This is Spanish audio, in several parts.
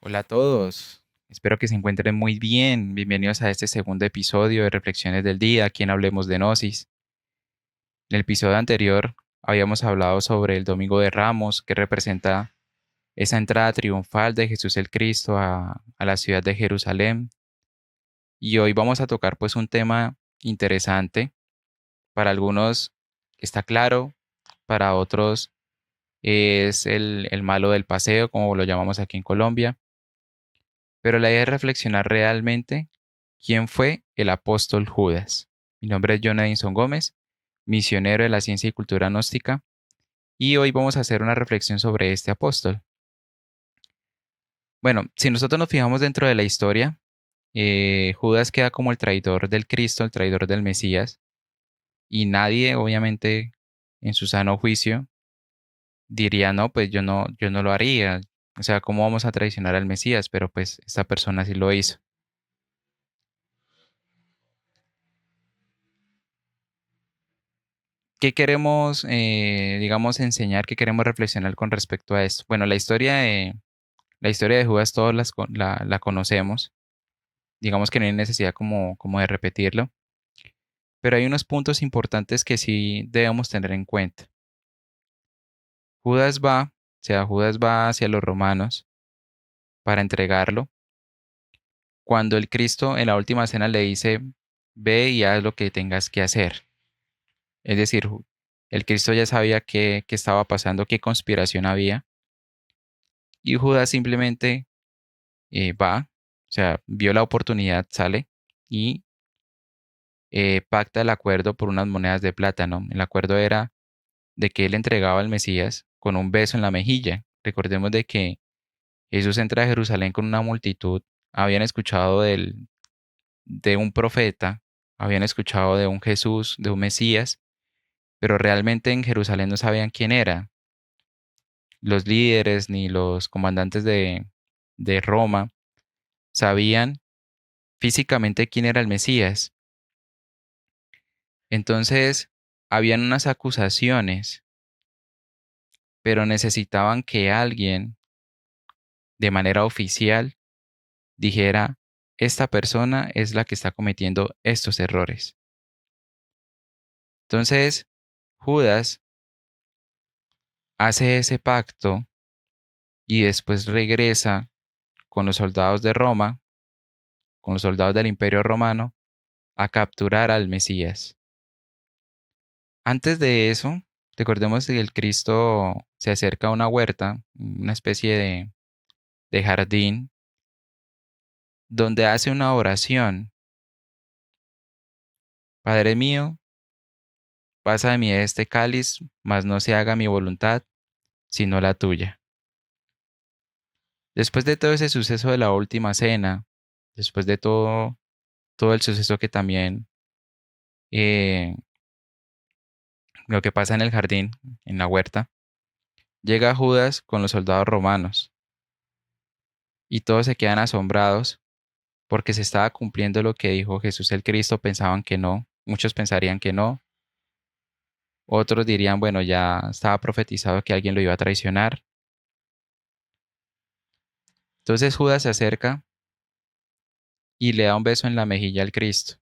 Hola a todos, espero que se encuentren muy bien. Bienvenidos a este segundo episodio de Reflexiones del Día, aquí en Hablemos de Gnosis. En el episodio anterior habíamos hablado sobre el Domingo de Ramos, que representa esa entrada triunfal de Jesús el Cristo a la ciudad de Jerusalén. Y hoy vamos a tocar pues un tema interesante. Para algunos está claro, para otros es el malo del paseo, como lo llamamos aquí en Colombia. Pero la idea es reflexionar realmente quién fue el apóstol Judas. Mi nombre es John Edinson Gómez, misionero de la ciencia y cultura gnóstica, y hoy vamos a hacer una reflexión sobre este apóstol. Bueno, si nosotros nos fijamos dentro de la historia, Judas queda como el traidor del Cristo, el traidor del Mesías, y nadie, obviamente, en su sano juicio, diría, no, pues yo no lo haría. O sea, ¿cómo vamos a traicionar al Mesías? Pero pues esta persona sí lo hizo. ¿Qué queremos, digamos, enseñar? ¿Qué queremos reflexionar con respecto a esto? Bueno, la historia de Judas todos la conocemos. Digamos que no hay necesidad como de repetirlo. Pero hay unos puntos importantes que sí debemos tener en cuenta. Judas va hacia los romanos para entregarlo. Cuando el Cristo en la última cena le dice, ve y haz lo que tengas que hacer. Es decir, el Cristo ya sabía qué estaba pasando, qué conspiración había. Y Judas simplemente va, o sea, vio la oportunidad, sale y pacta el acuerdo por unas monedas de plátano. El acuerdo era de que él entregaba al Mesías con un beso en la mejilla. Recordemos de que Jesús entra a Jerusalén con una multitud, habían escuchado de un profeta, habían escuchado de un Jesús, de un Mesías, pero realmente en Jerusalén no sabían quién era. Los líderes ni los comandantes de Roma sabían físicamente quién era el Mesías. Entonces, habían unas acusaciones, pero necesitaban que alguien de manera oficial dijera, esta persona es la que está cometiendo estos errores. Entonces, Judas hace ese pacto y después regresa con los soldados de Roma, con los soldados del Imperio Romano, a capturar al Mesías. Antes de eso, recordemos que el Cristo se acerca a una huerta, una especie de jardín, donde hace una oración. Padre mío, pasa de mí este cáliz, mas no se haga mi voluntad, sino la tuya. Después de todo ese suceso de la última cena, después de todo el suceso que también, eh, lo que pasa en el jardín, en la huerta, llega Judas con los soldados romanos y todos se quedan asombrados porque se estaba cumpliendo lo que dijo Jesús el Cristo, pensaban que no, muchos pensarían que no, otros dirían, bueno, ya estaba profetizado que alguien lo iba a traicionar. Entonces Judas se acerca y le da un beso en la mejilla al Cristo.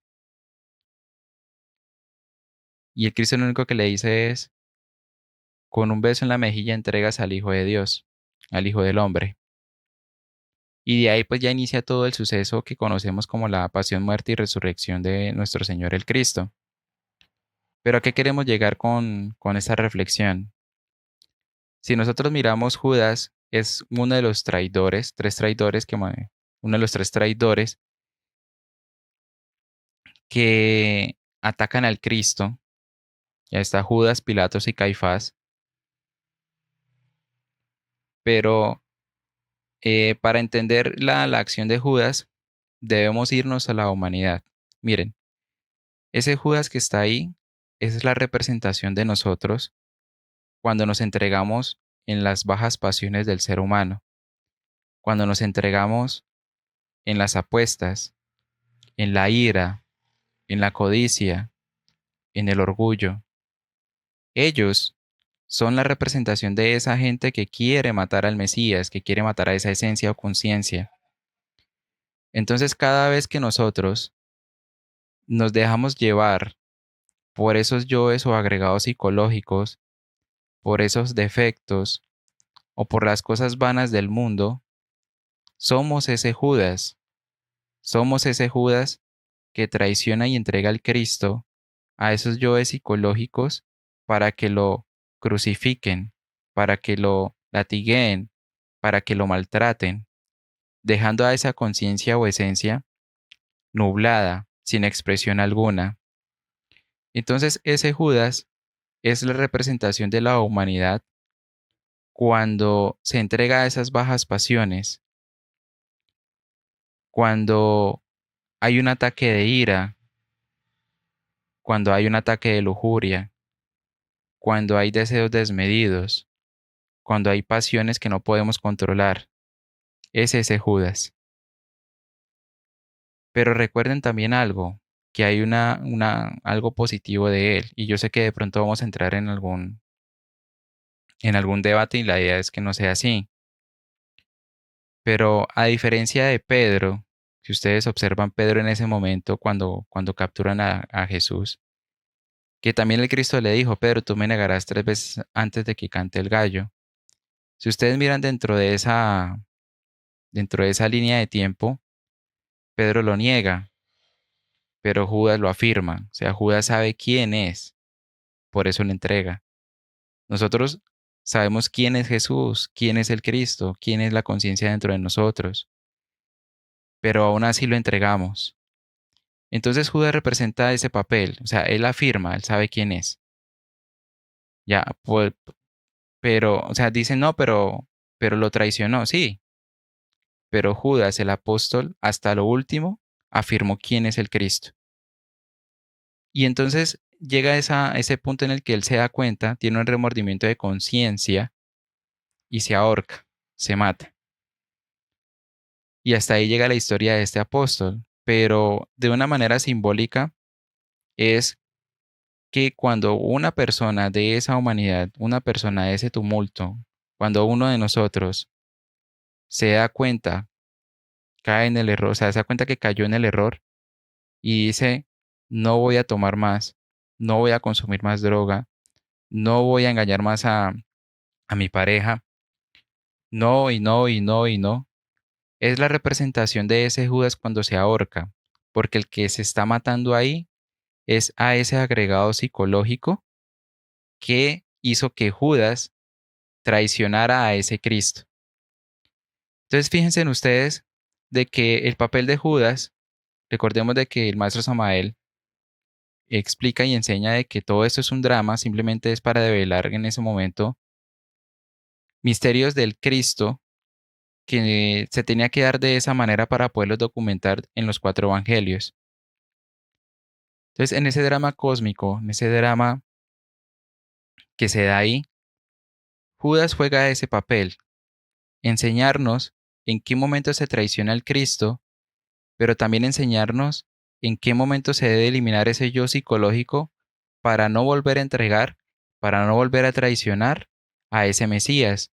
Y el Cristo lo único que le dice es, con un beso en la mejilla entregas al Hijo de Dios, al Hijo del Hombre. Y de ahí pues ya inicia todo el suceso que conocemos como la pasión, muerte y resurrección de nuestro Señor el Cristo. Pero ¿a qué queremos llegar con esta reflexión? Si nosotros miramos, Judas es uno de los traidores, uno de los tres traidores que atacan al Cristo. Ya está Judas, Pilatos y Caifás. Pero para entender la acción de Judas, debemos irnos a la humanidad. Miren, ese Judas que está ahí, esa es la representación de nosotros cuando nos entregamos en las bajas pasiones del ser humano, cuando nos entregamos en las apuestas, en la ira, en la codicia, en el orgullo. Ellos son la representación de esa gente que quiere matar al Mesías, que quiere matar a esa esencia o conciencia. Entonces, cada vez que nosotros nos dejamos llevar por esos yoes o agregados psicológicos, por esos defectos o por las cosas vanas del mundo, somos ese Judas. Somos ese Judas que traiciona y entrega al Cristo a esos yoes psicológicos para que lo crucifiquen, para que lo latiguen, para que lo maltraten, dejando a esa conciencia o esencia nublada, sin expresión alguna. Entonces ese Judas es la representación de la humanidad cuando se entrega a esas bajas pasiones, cuando hay un ataque de ira, cuando hay un ataque de lujuria, cuando hay deseos desmedidos, cuando hay pasiones que no podemos controlar. Es ese Judas. Pero recuerden también algo, que hay algo positivo de él, y yo sé que de pronto vamos a entrar en algún debate y la idea es que no sea así. Pero a diferencia de Pedro, si ustedes observan Pedro en ese momento cuando capturan a Jesús, que también el Cristo le dijo, Pedro, tú me negarás 3 veces antes de que cante el gallo. Si ustedes miran dentro de esa línea de tiempo, Pedro lo niega, pero Judas lo afirma. O sea, Judas sabe quién es, por eso le entrega. Nosotros sabemos quién es Jesús, quién es el Cristo, quién es la conciencia dentro de nosotros, pero aún así lo entregamos. Entonces Judas representa ese papel, o sea, él afirma, él sabe quién es. Ya, pues, pero, o sea, dicen no, pero lo traicionó, sí, pero Judas, el apóstol, hasta lo último, afirmó quién es el Cristo. Y entonces llega ese punto en el que él se da cuenta, tiene un remordimiento de conciencia y se ahorca, se mata. Y hasta ahí llega la historia de este apóstol, pero de una manera simbólica es que cuando una persona de esa humanidad, una persona de ese tumulto, cuando uno de nosotros se da cuenta, cae en el error, o sea, se da cuenta que cayó en el error y dice, no voy a tomar más, no voy a consumir más droga, no voy a engañar más a mi pareja, no y no y no y no, es la representación de ese Judas cuando se ahorca, porque el que se está matando ahí es a ese agregado psicológico que hizo que Judas traicionara a ese Cristo. Entonces fíjense en ustedes de que el papel de Judas, recordemos de que el maestro Samael explica y enseña de que todo esto es un drama, simplemente es para develar en ese momento misterios del Cristo que se tenía que dar de esa manera para poderlos documentar en los 4 evangelios. Entonces, en ese drama cósmico, en ese drama que se da ahí, Judas juega ese papel, enseñarnos en qué momento se traiciona al Cristo, pero también enseñarnos en qué momento se debe eliminar ese yo psicológico para no volver a entregar, para no volver a traicionar a ese Mesías.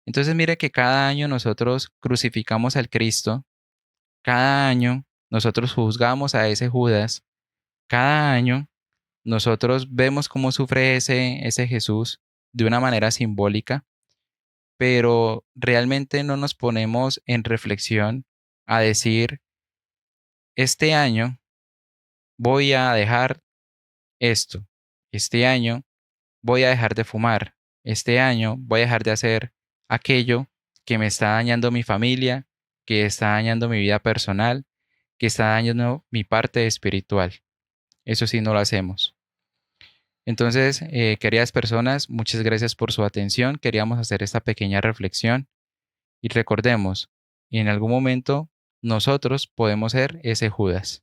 Entonces mire que cada año nosotros crucificamos al Cristo, cada año nosotros juzgamos a ese Judas, cada año nosotros vemos cómo sufre ese Jesús de una manera simbólica, pero realmente no nos ponemos en reflexión a decir, este año voy a dejar esto, este año voy a dejar de fumar, este año voy a dejar de hacer aquello que me está dañando mi familia, que está dañando mi vida personal, que está dañando mi parte espiritual. Eso sí no lo hacemos. Entonces, queridas personas, muchas gracias por su atención. Queríamos hacer esta pequeña reflexión y recordemos, en algún momento nosotros podemos ser ese Judas.